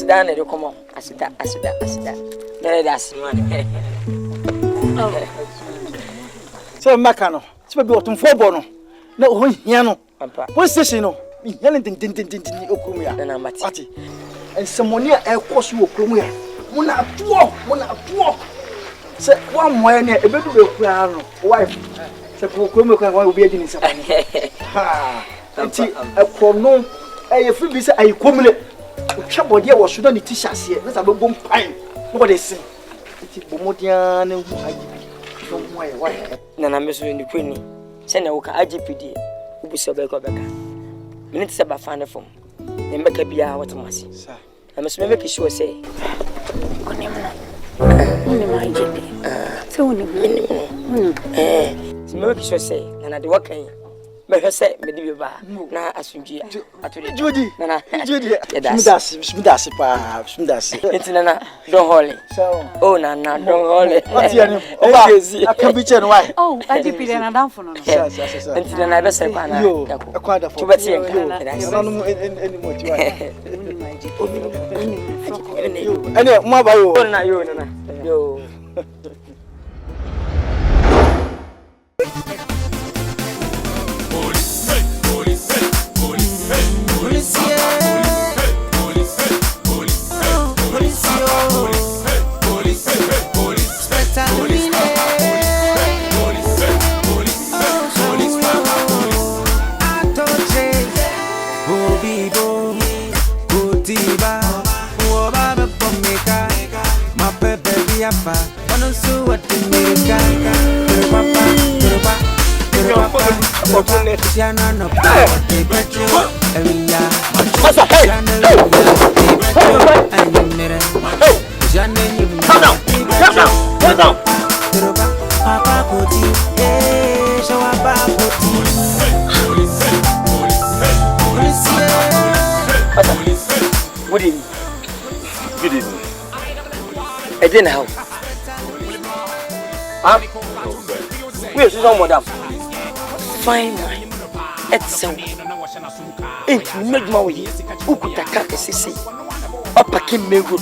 asida na de come on. Asida. Na de asima. So maka no. Se be otumfo bo no. Na o hia no. Police station no. Hia no tin okrum ya. Na mati. Ati. Ensemoni a ekoso okrum ya. Muna atuo. Se wa moye ne ebedu be kura no. Wife. Se okrum e kwa wa obi adi ni se ha. Enti ekono e free bi se ayi komle. Otwa body e wo so ni t-shirt ye. Na sa be bom pan. What they say? Enti bomodia na hu ayi. From why? Na me so ni kwani. Se na wo ka AGPD. Ubuso be ko beka. Minute se ba fan from. Ne mbeka bia what masi. Sir. Na me so make sure say. Onimno. Onimno AGPD. Se onimno. Se make sure say na de wakan. Me hwese me di ba na asunji atode. Jodi. Na Jodi. Smidasi pa. Enti na don holy. So. Oh na don holy. What you know? Oba. Akabiche no why? Oh, AGPD na dan fono no. Enti na be se kwa na. Akwada fo. Tubati en. Na no any mo ti why? Ene mo ba yo. Na yo. Good evening. I didn't help. Huh? Where's your madam? Fine wine. It's so. Ain't made my way. Who could take a sissy? Up a Kim Mego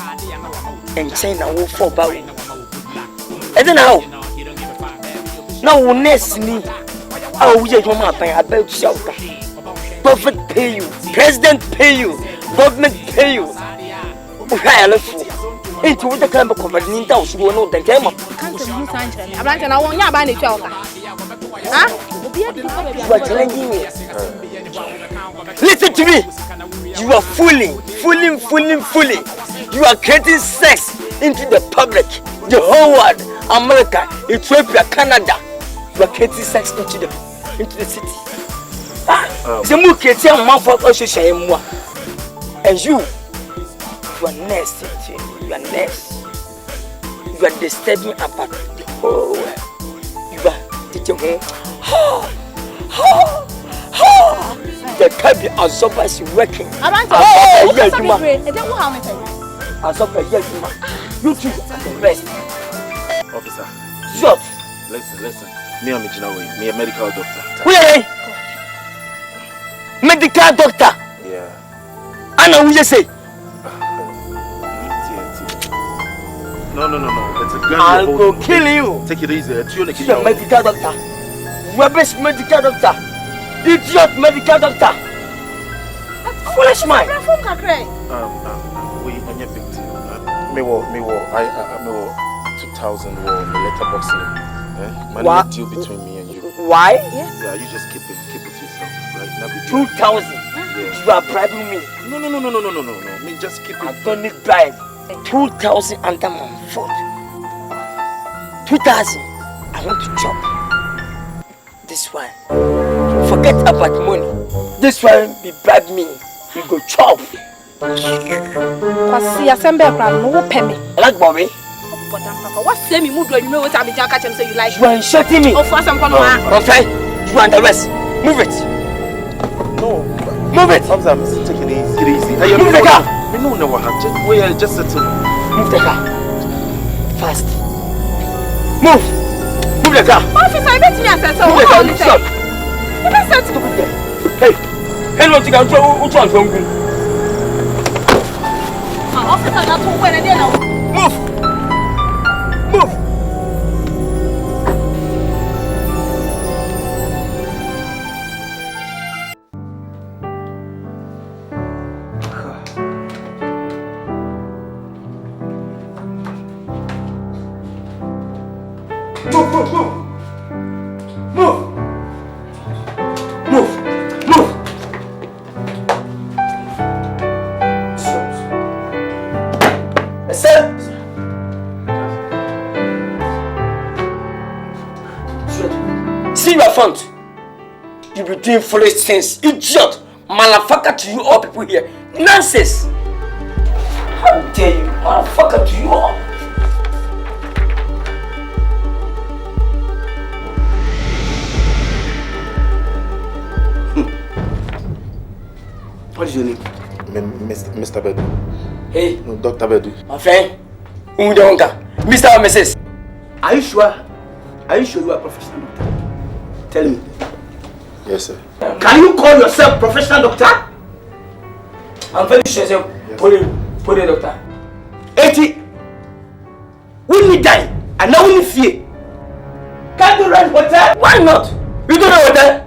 and China will fall bow. I don't know. Now, next me. Oh, we just want to about shelter. Prophet pay you, president pay you, government pay you. Into what the kind of company house will know the game of. I want you buy the choker. You are challenging me. Listen to me. You are fooling. You are creating sex into the public, the whole world, America, Ethiopia, Canada. You are creating sex into the city. The more creating a man for us to say more. And you are nasty. You are nasty. You are disturbing about the whole world. You are teaching me. The cabin absorbers working. You two are the best. Officer. Shut. Listen. Me and Mijinawe, me a medical doctor. Wait. Medical doctor. Yeah. Anna, will you say? No. It's a gun. I'll go kill you. Take it easy. You're a medical doctor. Rubbish medical doctor. Idiot medical doctor. Foolish man. We on your victim. Me wo 2,000 wo letterbox. Money deal between me and you. Why? Yeah, you just keep it to yourself. Right? 2,000. Yeah. You are bribing me. No. Me just keep it. I don't need bribe. 2,000 under my foot. 2,000. I want to chop. This one. Forget about money. This one be bribe me. You go chop. Kwasi asembe kra no pay me. Like Bobby. What say me mood when you know what I be catch him say you like. You are shooting me. Oh, for some kono. Okay. You are the rest. Move it. No. Move it. Officer, take it easy. Move the car. Me no what happened. Just settle. Move the car. Fast. Move the car. Officer, I bet me I said so. Move the car. Stop. Hey. Hey, what you got? Officer, See your front. You be doing foolish things. Idiot. Motherfucker to you all people here. Nonsense. How dare you? Motherfucker to you all. What is your name? Mr. Bedu. Hey. No, Dr. Bedu. My friend. Mr. or Mrs. Are you sure? Are you sure you are a professional doctor? Tell me. Yes, sir. Can you call yourself professional doctor? I'm very sure, sir. Yes. Put it, doctor. 80. We need die. And now we need fear. Can't you run hotel? Why not? You don't know hotel.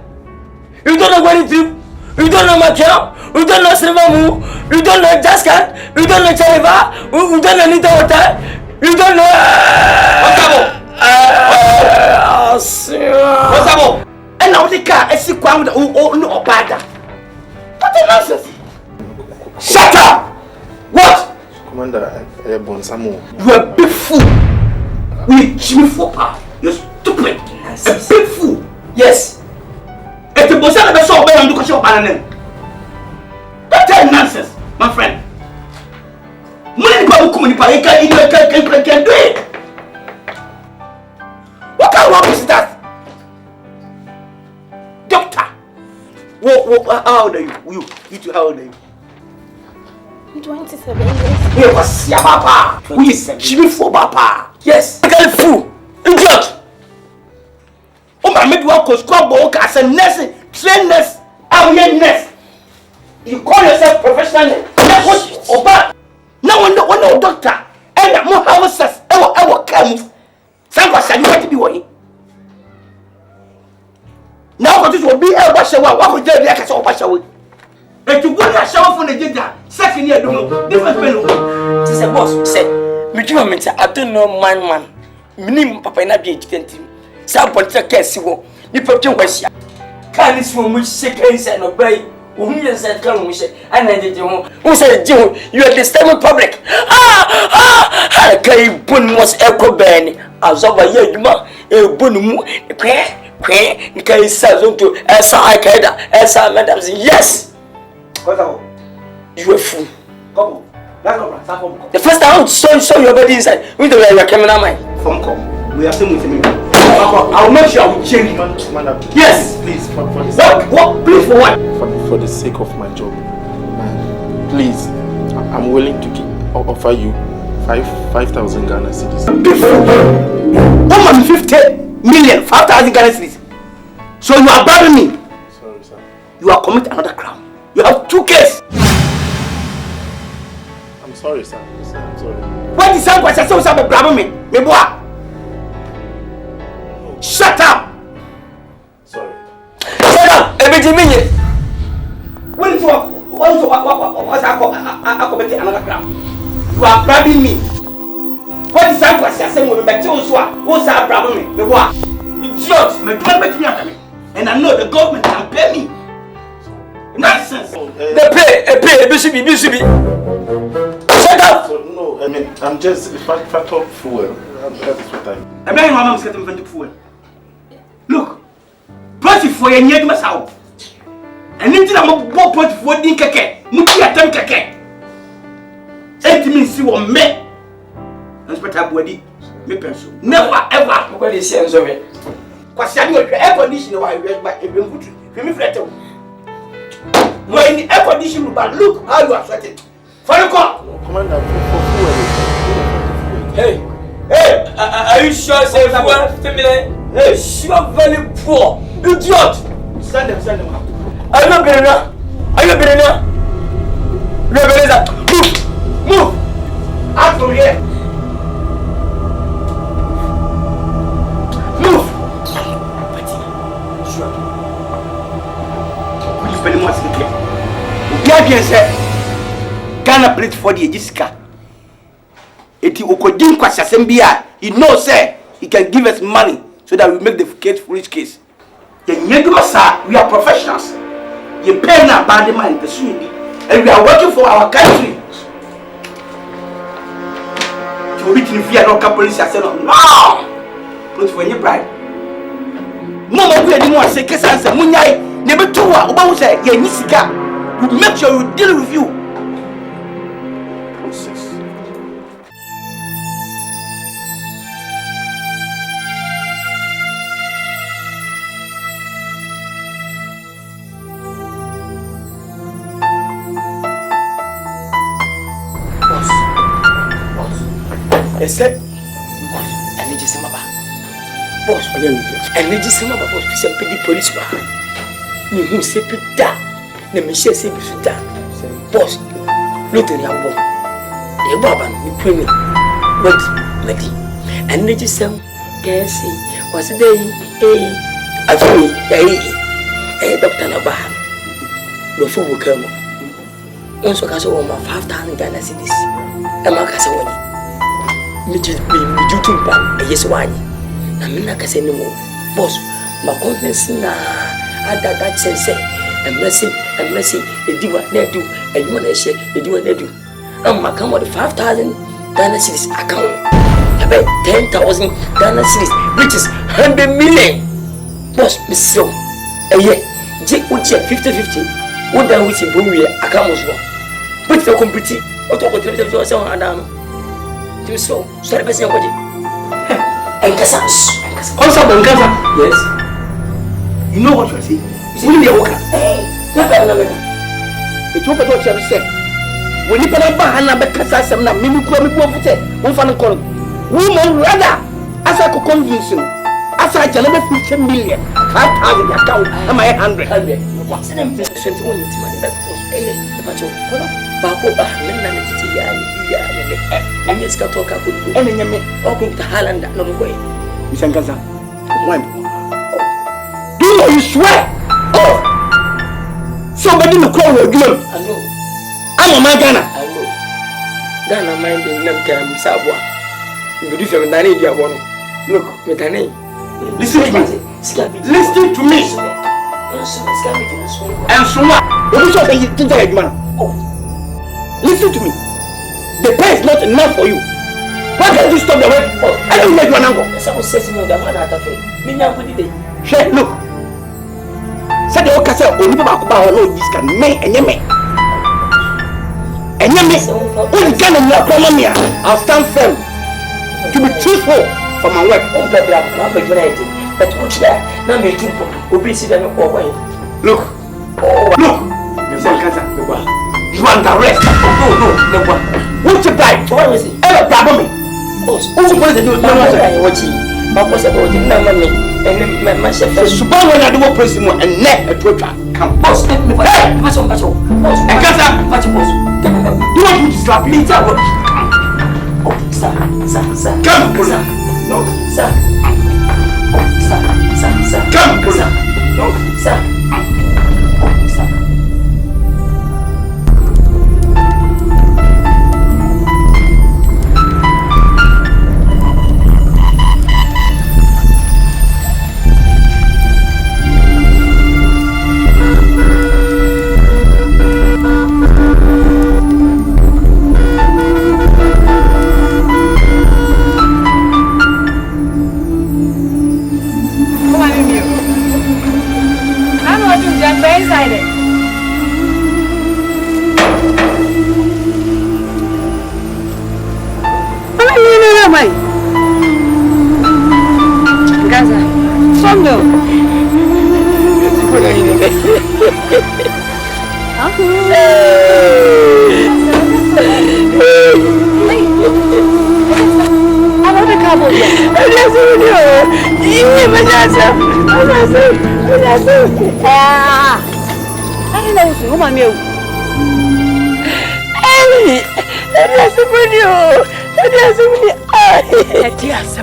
You don't know where it is. You don't know Macau. You don't know Silvamu. You don't know Jaskan. You don't know Chariva. You don't know Nita Hotel. You don't know. What's up? And now the car is sick with no bad. What a nonsense! Shut up! What? Commander, Bonsamu. You are a big fool. We Jimmy for power. You're stupid. A big fool. Yes. If the Bonsamu ever saw better, look at your banana. That's nonsense, my friend. Money people come in the can do it. What kind of rubbish is that? Doctor! How old are you? You two, how old are you? I'm 27 years. Hey, what's your papa? Who is Jimmy for papa? Yes. You got a fool. Idiot! Oh, my maybe one could score book as a nurse, train nurse, I'm your nurse. You call yourself professional? Or bad? No one, no doctor. And more houses, ever come. Some was you want to be one. Now, this will be a washer. What would you like a shower? But you want a shower from the gender. Second year, different men. This is a boss. Say, I don't know man. Minim papa na be educated. Some political case wo. You put your wash. Can this one which seconds and obey? Who you said come wish and I did you. Who said you are disturbing public? I can't put was echo burn. As over here, you ma a boom. You can say to Esa Madam. Yes. You a fool. Come on. The first time I saw your body inside, we don't have a camera mind. From come. We are same with me. I'll make sure I will change you. Yes. Please, for the What? Please for what? For the sake of my job. Please, I'm willing to offer you 5,000 Ghana cedis. 50 million, 5,000 Ghana cedis. So you are burying me. Sorry, sir. You are committing another crime. You have 2 cases. I'm sorry, sir. I'm sorry. What is that? What's that? Bravo me. Me boy. Shut up. Sorry. Shut up. Everything mean. What's that? I committed another crime. You are bribing me. What is that? What's that? What's that? Bravo me. Me boy. Idiot. Me me. And I know the government can pay me. Nonsense. They pay. BCB. Shut up. So, no, I mean, I'm just factor fuel. That's what I'm not your mom's getting into fuel. Look, party for your near myself. And then I'm a boy party for the keke. Muti attempt keke. 8 minutes you are me. That's what I'm body. Me pencil. Never ever. What is the sense of it? Because you have air conditioner while you are by a good. You flatter. You are in the air conditioner, but look how you are sweating. For the call. Commander, for fuel. Hey, are you sure say fuel family? Hey, you are very poor. Idiot. Send them out. Are you better now? Move. Out from here. Move. Sure. Will you spend more money? Biabian said, Ghana plate for the Jessica. Eti Okodin Kwasasembia, he knows, sir, he can give us money so that we make the case for each case. We are professionals. You pay now bad money, and we are working for our country. To reach the fear of police, I said, no, not for any bribe. No more, we are the one say, Kessan, Munyai, never two, Oba say, Yenisika. We make sure we deal with you. Process. Boss. I said, boss, I need you some about. Boss, I need you some about. Boss, please, police. You say, Peter. Ne me share say bisu da boss look at your bomb e baba ni premi ready and ne jisem kesi was dey afuni doctor na ba no fo bukam onso ka so ma 5,000 Ghana cedis e ma ka se woni mi jutu pa yes wani na me na ka se ni mo boss ma confidence na ada that sense Embracing, Ediwa Nedu, and you want to say Ediwa Nedu. I'm a come with 5,000 Ghana cedis account. About 10,000 Ghana cedis, which is 100 million. Boss, Miss So, a year, Jake would check 50-50. What down with Bribery account was wrong. But the complete, what talk with the so Adam. Do so, service your body. And Cassans. Yes. You know what you're saying? We need a worker. It's what I said. When you put a bahana, but Cassam, Mimico, one fan call. Woman, rather, as I could convince you, as I tell 50 million, 5,000 account, am I 100? What's the name? 21 money that was a patrol. Bako Bahman, and yes, got talk up with enemy, open to Holland, no way. Miss Angaza, one. Do you swear? Oh, somebody will call you again. I know. I'm a man, Ghana. I know. Ghana minding them can Sabwa. You do from Dani, you are one. Look, Metane. Listen to me. Listen to me. And so what? You should say to the man. Oh, listen to me. The pay is not enough for you. Why can't you stop the way? I don't make one angle. Someone says to me, the man out of it. Share, look. Said the Okasa, or Nibakuba, no, this can make and yame. And yame, when you can in I'll stand firm to be truthful for my work. But what's that? Now, me too, will be sitting over. Look, you want the rest? No, what's your bite? What is it? Ever problem me? Who's going to do it? Watching. What was about it? And my chef is super when I do a person and net a Twitter. Come, boss, let me pass on. Boss, and Casa, what you boss? Do want you to slap me? Oh, sir. Come, sir. No, sir. Sir. Come, sir. No, sir.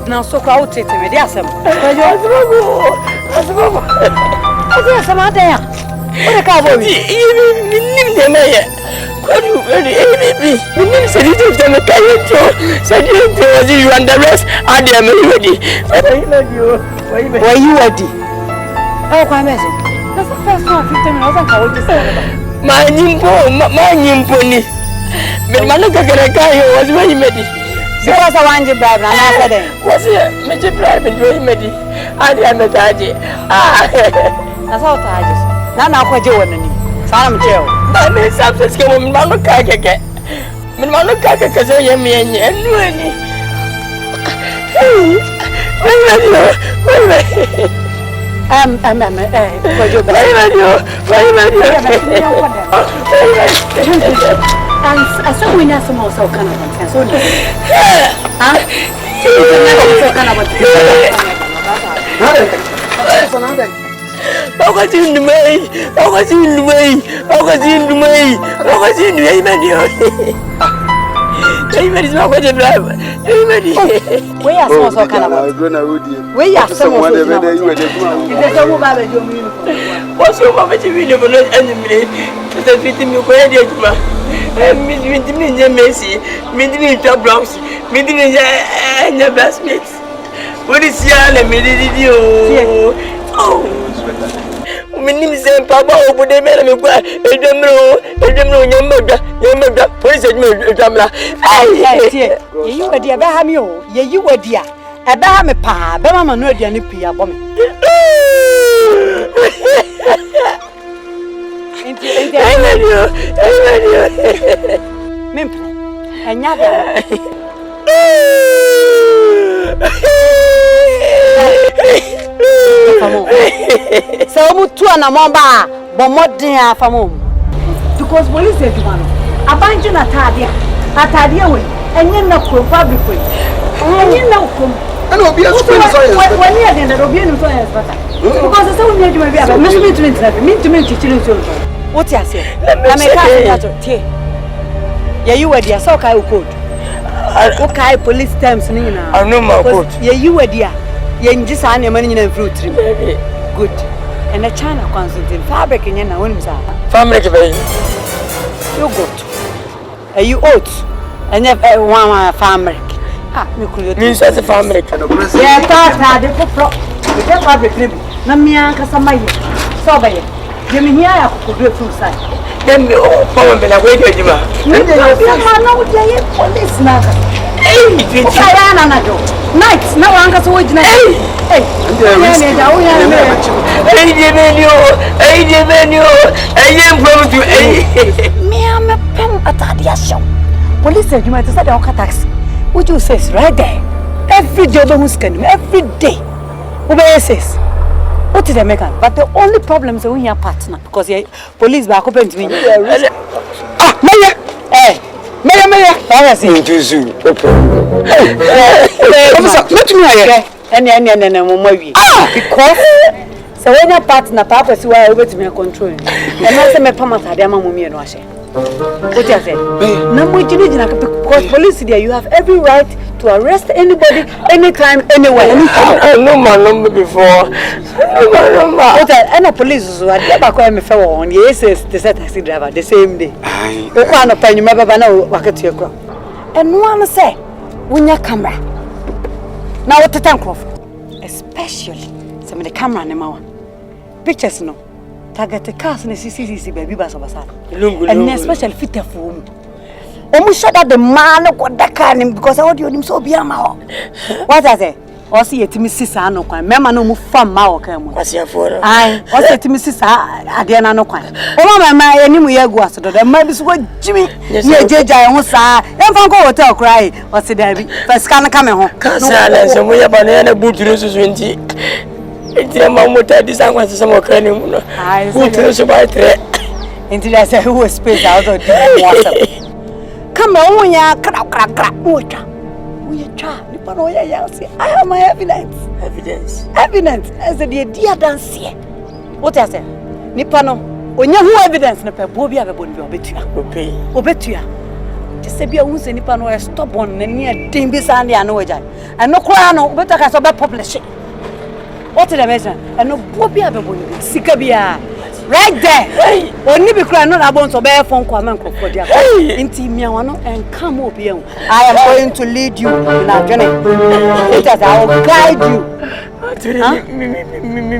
Now so crowded to me, dear Sam. What a cowboy! Why you ready? Oh, I'm messing. That's the first time 15 minutes. I'm going to say my nimponi. But Manuka was very medi. Because I want you bribe, and I said, was it? Major bribe and very medi. I am a taji. That's all tages. Now, what you want to do? Sam Joe. That means something's going Manuka. Manuka, because I am me and I saw we have some also kind of Everybody's not going to drive. Everybody. We are so kind of. We are so much. What's your mama to be for not enemy? Just fitting me for any of them. Messi, meeting top blocks, meeting in your classmates. What is your name? Oh. My name is Papa, but they made me cry. I don't know, your mother, police admiral. You were dear Bahamio, you were dear. A Bahama pa, Bama no dear Nipia bombing. I Mimple, and never. So mutu na momba bomodin afamom because police say one abanju na atadia we enye na ko fabric we enye na ko and obi explain so yes when you dey na obi enu so yes better because say we need to be about me chichirin so what you say na me ka say tie you were there so kai code okay police terms ni na I know my code you were there yenji sa na mani na fruit tree good and the China consulting fabric in na wonu sa fabric be you got you oat and one fabric me could you say fabric yeah ta de pro the fabric na me an kasa mai so ba ye je me hia ya ko do fruit side dem me o power be na we do jima me de ya na wo de ye police na Sayana na jo. Night na wanga so wojina. Hey. Me am a pam Anidasuo. Police say you might say the taxi. What you say right there. Every day we scan every day. Obey says. What did they make? But the only problem is when you are partner because police back open to me. Mayor. Hey. Mayor, I see too soon. Okay. Let me hear. And because so when your partner papa see why over to me control. And I say me pama tade ama mummy no ahye. What you say? Na mo jina because police there you have every right to arrest anybody anytime anywhere. I know my number before. What and the police so they back when me fe won yes the taxi driver the same day. O kwa no panyu mababa na wakati ekro. And one say wunya camera. Now what time crop especially some the camera ne ma pictures no target cars na CCTV baby basa and especially fit for omu shada the man ko daka nim because I audio nim so bia ma what I say o see yetimi sisa no kwan mema no mu fam ma o kan mu asiafo ai o see yetimi sisa ade na no kwan o ma mema enimu ye gu aso do ma bi so jimi ye jeja ho sa emfa ko hotel cry o see da bi first kan ka me ho kasa na se mu ye ba na buturu susu nti enti ma mota disangwa se mo kan mu no buturu so ba tre enti da say who space out of the WhatsApp come on ya kra ocha we try nipa no ya ya say I have my evidence as the dear dance here what I say nipa no onya who evidence na pe bo bi abebo ni obetua Just say be a woman nipa no stubborn na near din bi san dia no waja. And no cry no better can so be publish. What the measure? And no bobi abeboni sika bia. Right there. Oni bi cry no abon so be phone call man for dia. Inti miawa no and come up here. I am going to lead you in our journey. It is I will guide you.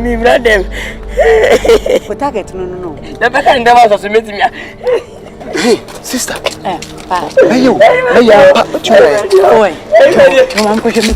Me brother. But target no. The better in the house of meet me. Hey, sister. Bye. Hey, you. What you want? Come on, push me.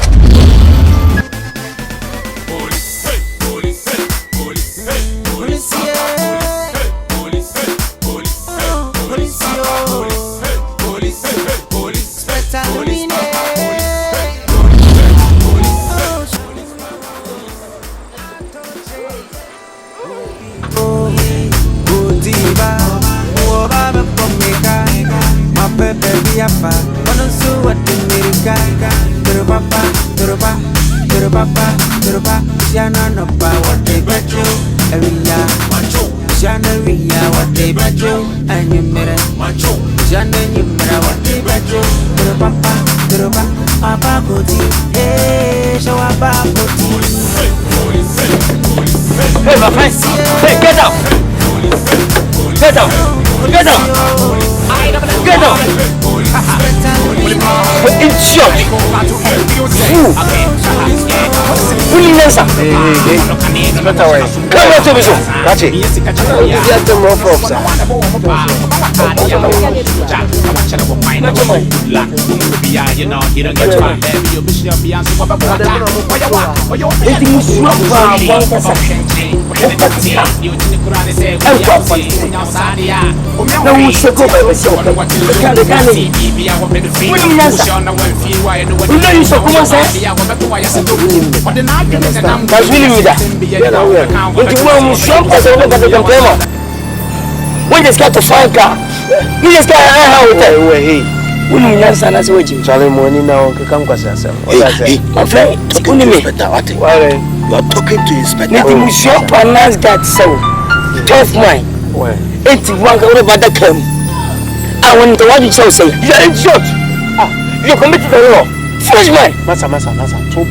Hey, my friend. Hey, get out. Get out. Get out. Get out. In short. Hey. Better way. Come on to me, sir. Catch it. Get them rough up, sir. We just got to find car. We just got a hotel. Hey. We don't answer as well. Charlie money now. Come cause yourself. My friend, you are talking to inspector. Nothing we should pronounce that so. Tough mind. Why? 81 go about the come. I want to what you say. You are in short. You committed the law. Fresh mind. Massa. To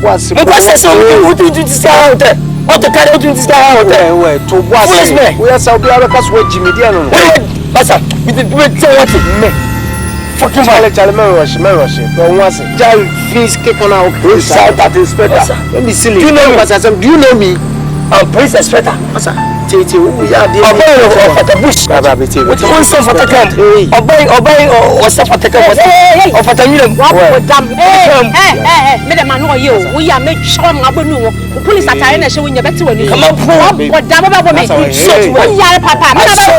what's who do this hotel? What the kind of this hotel? To what's we are Saudi Arabia with Jimmy Diano. Massa, we did what me. Fucking Charlie Merosh. Don't want it. Jal fees kick on our police. That inspector. Let me see. Do you know me? Do you know me? I'm police inspector. Massa. Titi, we are the of bush. With one son for the camp. Obey, or suffer the camp. Or for the million. Hey, Madam, you. We are made sure my bonus. Police are trying to show you better when you come up. What damn about me? So, Papa, I saw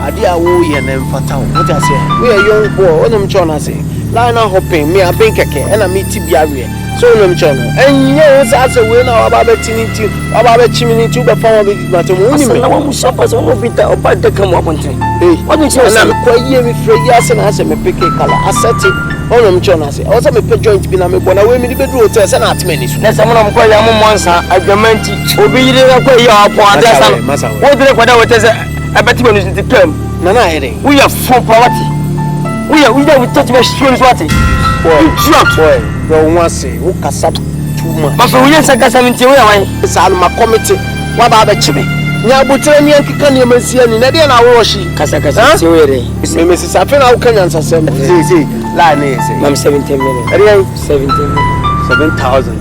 Adi awo ye na mfata what I say we are young boy onum chona say line hopping me abin keke na me ti biawe so onum chona enye o say we na oba betiniti oba be chiminiti be fam be batom uni me na wo shop so no vita oba de kam aponte what do you say na kwa ye me free ase na ase me peke kala aseti onum chona say o say me pe joint bi na me bona we me be do hotel say na atmeni so na say mo na kwa ya mo monsa agreement obi yire na kwa ya apo adasa wo dire kwa da wote say abeti bonu nti pem nana here we are for poverty we touch my stories what you drop boy no one say who kasa too much but we say kasa minti we wan say ma committee wa ba chime nya butere mi ankika ne mansia ni na de na wo shi kasa ti we re me si safe na wo kanya nsasem see la na say mam 17 million area 17 million 7,000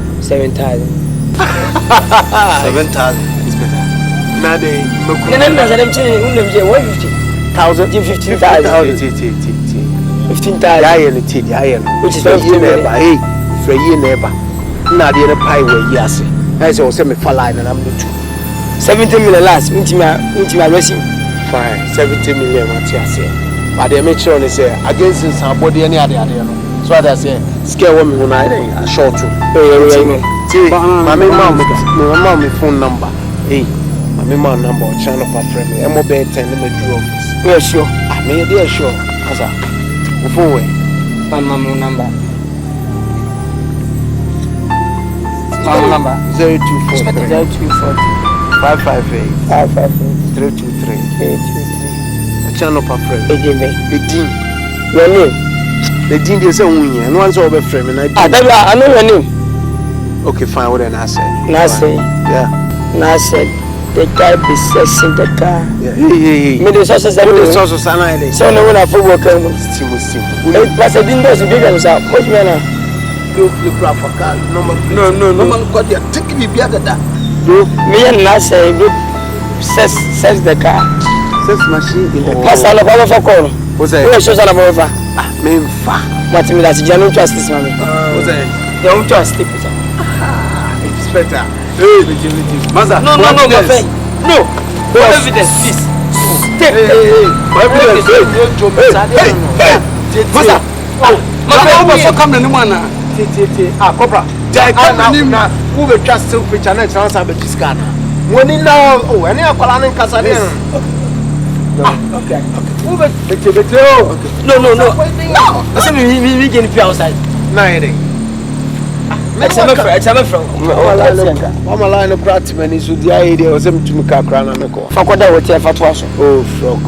is better na de mako na na zalem chine unnem je 150,000 15,000 yeah which is 15 million hey free neighbor na de na pai we yase I say o say me fall line na am do 70 million last intima racing fine 70 million what you say but they make sure they say against somebody any ade no so that say scare woman when I short to see my mom me phone number hey my mom number channel for friend me mo be 10 me do office yeah sure I mean they sure Asa. Ufuwe. Mama number. Mama number. 024 558 323. Channel per friend. Edin. Your name? Edin dey say unye. No one say obe friend me na. I know your name. Okay, fine. What then I said? Nase. Yeah. Nase. The guy be sexing the car. Yeah. Hey. Me the sources that The sources are not. So no one a football game. Still. But I didn't do big and so much man. You grab for car. No. Man got there. Take me be that. Me and Nase group sex the car. Sex machine in the Pastor of our phone. What's that? Who is social of our? Me fa. What me that you don't trust this mommy. What's that? You don't trust it. Inspector. Hey, Maza. No, my friend. No. What evidence is? Hey. Maza. My so come the man. Cobra. Now who will trust still picture next chance have a discount. Money now. Oh, any akwala nkasa dey. Okay. Who will No. I say we get the outside. Nah, it ain't. Exam from. I'm a line of craft man. So the idea was him to make a crown and a call. Fakoda wote ya fatwaso. Oh, frog.